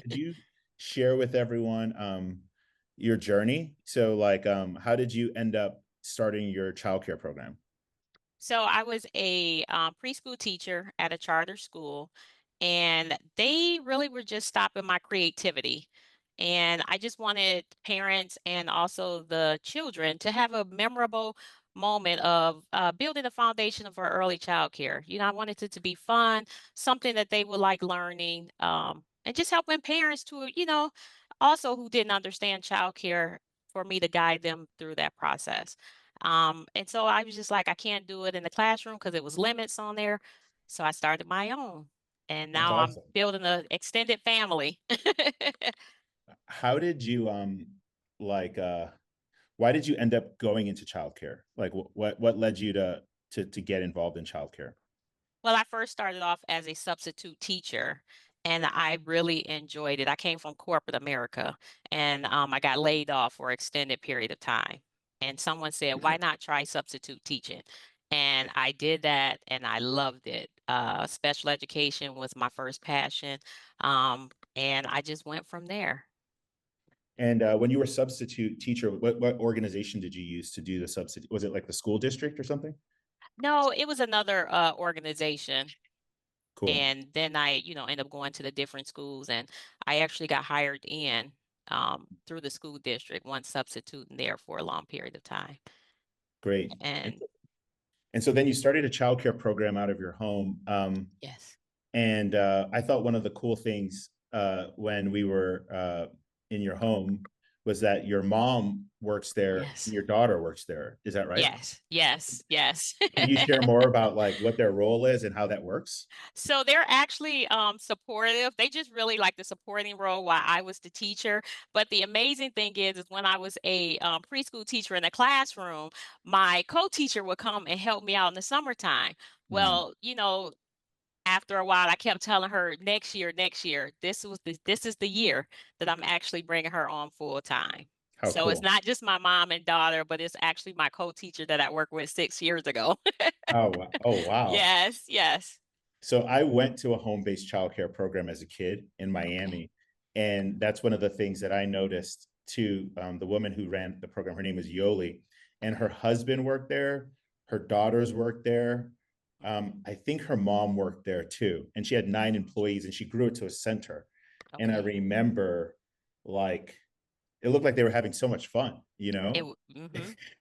Could you share with everyone your journey? So, like, how did you end up starting your childcare program? So I was a preschool teacher at a charter school, and they really were just stopping my creativity. And I just wanted parents and also the children to have a memorable moment of building a foundation for early childcare. I wanted it to be fun, something that they would like learning, and just helping parents to, also who didn't understand childcare for me to guide them through that process. And so I was just like, I can't do it in the classroom because it was limits on there. So I started my own. And That's now I'm awesome. building an extended family. How did you like why did you end up going into childcare? Like what led you to get involved in childcare? Well, I first started off as a substitute teacher and I really enjoyed it. I came from corporate America and I got laid off for an extended period of time. And someone said, why not try substitute teaching? And I did that and I loved it. Special education was my first passion. And I just went from there. And when you were substitute teacher, what organization did you use to do the substitute? Was it like the school district or something? No, it was another organization. Cool. And then I, ended up going to the different schools and I actually got hired in through the school district, one substituting there for a long period of time. Great. And, And and so then you started a childcare program out of your home. yes, And I thought one of the cool things when we were in your home was that your mom works there and yes, your daughter works there. Is that right? yes, yes, yes. Can you share more about like what their role is and how that works? So they're actually supportive. They just really like the supporting role while I was the teacher. But the amazing thing is when I was a preschool teacher in the classroom, my co-teacher would come and help me out in the summertime. Mm, Well, after a while, I kept telling her, next year, this is the year that I'm actually bringing her on full time. how So it's cool. not just my mom and daughter, but it's actually my co-teacher that I worked with 6 years ago. Oh, wow. Yes, yes. So I went to a home-based childcare program as a kid in Okay. Miami, and that's one of the things that I noticed too. The woman who ran the program, her name is Yoli, and her Okay. husband worked there. Her daughters worked there. Mhm. I think her mom worked there too, and she had 9 employees, and she grew it to a center. And I Okay. remember, like, it looked like they were having so much fun, you know?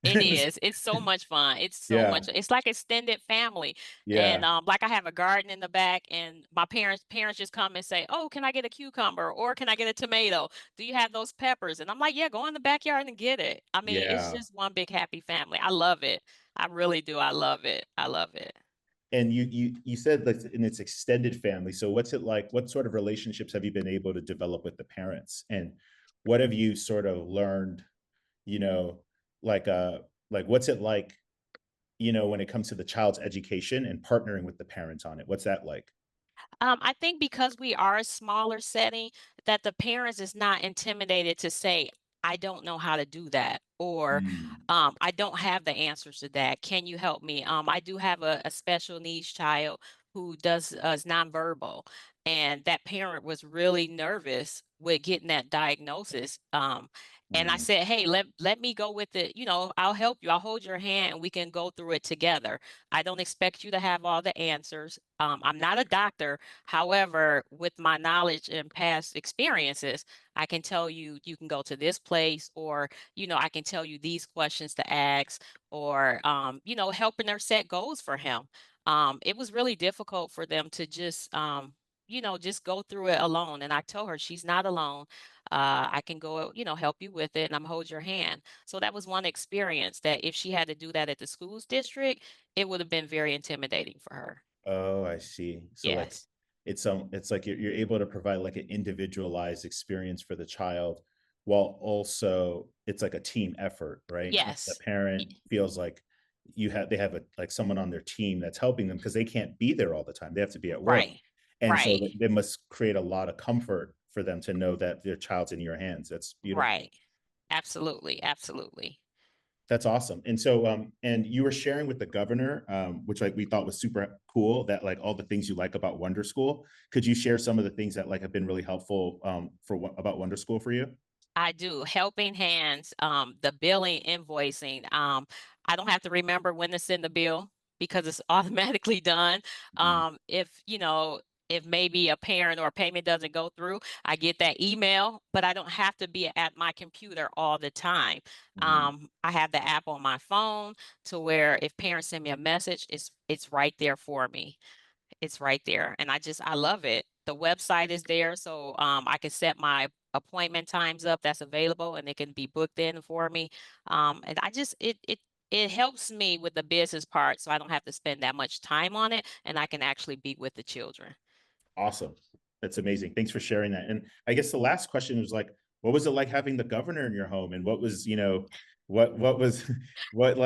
It is. It's so much fun. It's so Yeah, much. It's like extended family. And yeah, like I have a garden in the back and my parents just come and say, "Oh, can I get a cucumber or can I get a tomato? Do you have those peppers?" And I'm like, "Yeah, go in the backyard and get it." I mean, it's yeah. just one big happy family. I love it. I really do. I love it. I love it. And you said that in its extended family. So what's it like? What sort of relationships have you been able to develop with the parents? And what have you sort of learned, you know, like like what's it like, when it comes to the child's education and partnering with the parents on it? What's that like? I think because we are a smaller setting, that the parents is not intimidated to say, I don't know how to do that, or Mm, I don't have the answers to that. Can you help me? I do have a special needs child who does is nonverbal, and that parent was really nervous with getting that diagnosis. And I mm, said, hey, let me go with it. I'll help you. I'll hold your hand, and we can go through it together. I don't expect you to have all the answers. I'm not a doctor. However, with my knowledge and past experiences, I can tell you you can go to this place, or I can tell you these questions to ask, or helping her set goals for him. It was really difficult for them to just just go through it alone. And I told her she's not alone. I can go, help you with it, and I'm hold your hand. So that was one experience that if she had to do that at the schools district, it would have been very intimidating for her. oh, I see. So like Yes. it's like you're able to provide like an individualized experience for the child while also it's like a team effort, right? The Yes. Y parent feels like they have a like someone on their team that's helping them because they can't be there all the time. They have to be at work. right. And so Right. they must create a lot of comfort for them to know that their child's in your hands. That's beautiful. Right. Absolutely, absolutely. That's awesome. And so, and you were sharing with the governor, which like we thought was super cool, that like all the things you like about Wonder School. Could you share some of the things that like have been really helpful about Wonder School for you? I do. Helping hands, the billing, invoicing. I don't have to remember when to send the bill because it's automatically done. Mhm, If, if maybe a parent or a payment doesn't go through, I get that email, but I don't have to be at my computer all the time. mhm. I have the app on my phone to where if parents send me a message, it's right there for me. It's right there, and I love it. The website is there, so, I can set my appointment times up that's available, and it can be booked in for me, and I just it helps me with the business part, so I don't have to spend that much time on it, and I can actually be with the children. Awesome. That's amazing. Thanks for sharing that. And I guess the last question was like, what was it like having the governor in your home? And what was, what was, what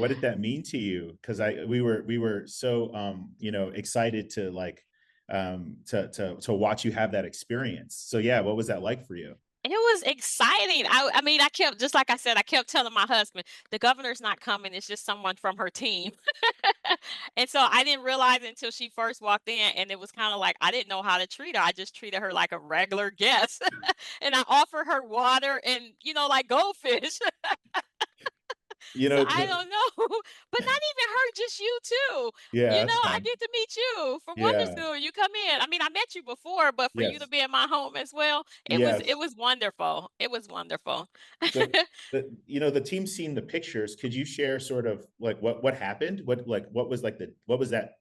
did that mean to you? Cause we were so, excited to like, to watch you have that experience. So yeah, what was that like for you? It was exciting. I mean, I kept just like I said, I kept telling my husband, "The governor's not coming, it's just someone from her team." And so I didn't realize it until she first walked in, and it was kinda like I didn't know how to treat her. I just treated her like a regular guest, and I offered her water and, like goldfish. You So know, I don't know, but not even her, just you too. yeah, that's I fine. get to meet you from Yeah. Wonderschool. You come in. I mean, I met you before, but for you to Yes. be in my home as well, it Yes. was wonderful. It was wonderful. The team seen the pictures. Could you share sort of like what happened? What was like what was that,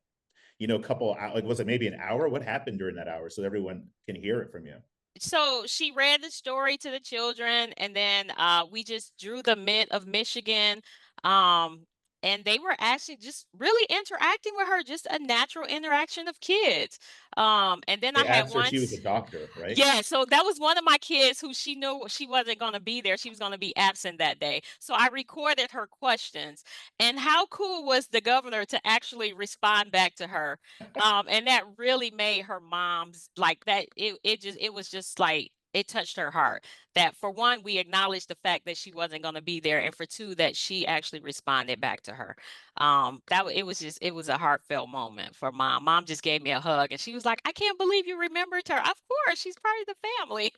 couple like was it maybe an hour? What happened during that hour so everyone can hear it from you? So she read the story to the children, and then we just drew the myth of Michigan. Um, and they were actually just really interacting with her, just a natural interaction of kids. And then I They had asked her if she was once a doctor, right? Yeah, so that was one of my kids who she knew she wasn't gonna be there, she was gonna be absent that day. So I recorded her questions, and how cool was the governor to actually respond back to her? And that really made her mom's like that it was just like it touched her heart that for one, we acknowledged the fact that she wasn't gonna be there, and for two, that she actually responded back to her. It was a heartfelt moment for mom. Mom just gave me a hug and she was like, "I can't believe you remembered her." Of course, she's part of the family.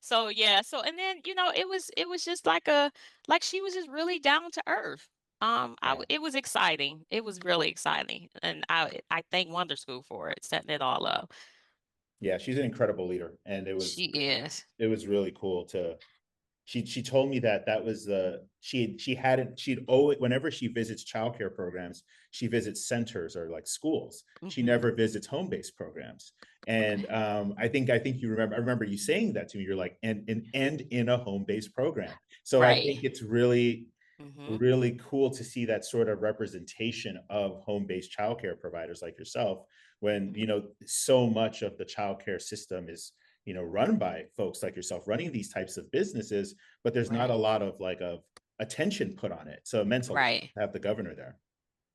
So yeah, so and then, it was just like she was just really down to earth. Yeah. It was exciting. It was really exciting. And I thank Wonder School for it, setting it all up. Yeah, she's an incredible leader, and She is. it was really cool to she told me that that was the she hadn't she'd always whenever she visits childcare programs, she visits centers or like schools. She Hmm. never visits home-based programs. And Okay. I think you remember I remember you saying that to me. You're like, and in a home-based program. So I Right. think it's really Hmm. really cool to see that sort of representation of home-based childcare providers like yourself when Hmm. so much of the childcare system is run by folks like yourself running these types of businesses, but there's not a Right. lot of of attention put on it. So it meant a lot Right. to have the governor there.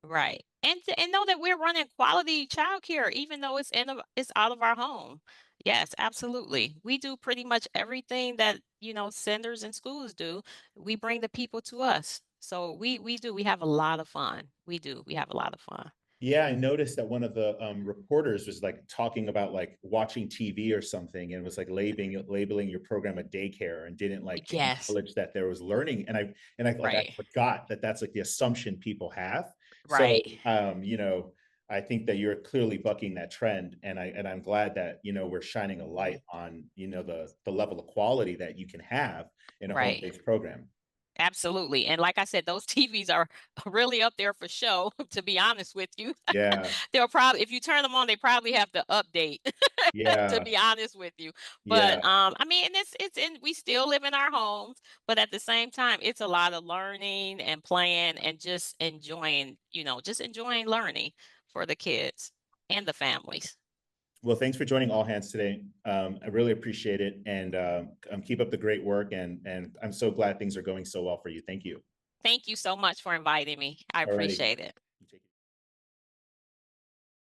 Right. And know that we're running quality childcare even though it's out of our home. Yes, absolutely. We do pretty much everything that, senders and schools do. We bring the people to us. So we have a lot of fun. We do. We have a lot of fun. Yeah, I noticed that one of the reporters was like talking about like watching TV or something, and was like labeling your program a daycare, and didn't like Yes. acknowledge that there was learning. And I like I Right. forgot that that's like the assumption people have. So Right. I think that you're clearly bucking that trend, and I'm glad that we're shining a light Mhm. on the level of quality that you can have in a home Right. based program. Absolutely. And like I said, those TVs are really up there for show, to be honest with you. Yeah, They'll probably if you turn them on, they probably have to update, to yeah, be honest with you. yeah. But I mean, and it's in we still live in our homes, but at the same time, it's a lot of learning and playing and just enjoying, just enjoying learning for the kids and the families. Well, thanks for joining All Hands today. I really appreciate it, and keep up the great work. And I'm so glad things are going so well for you. Thank you. Thank you so much for inviting me. I Alrighty. appreciate it.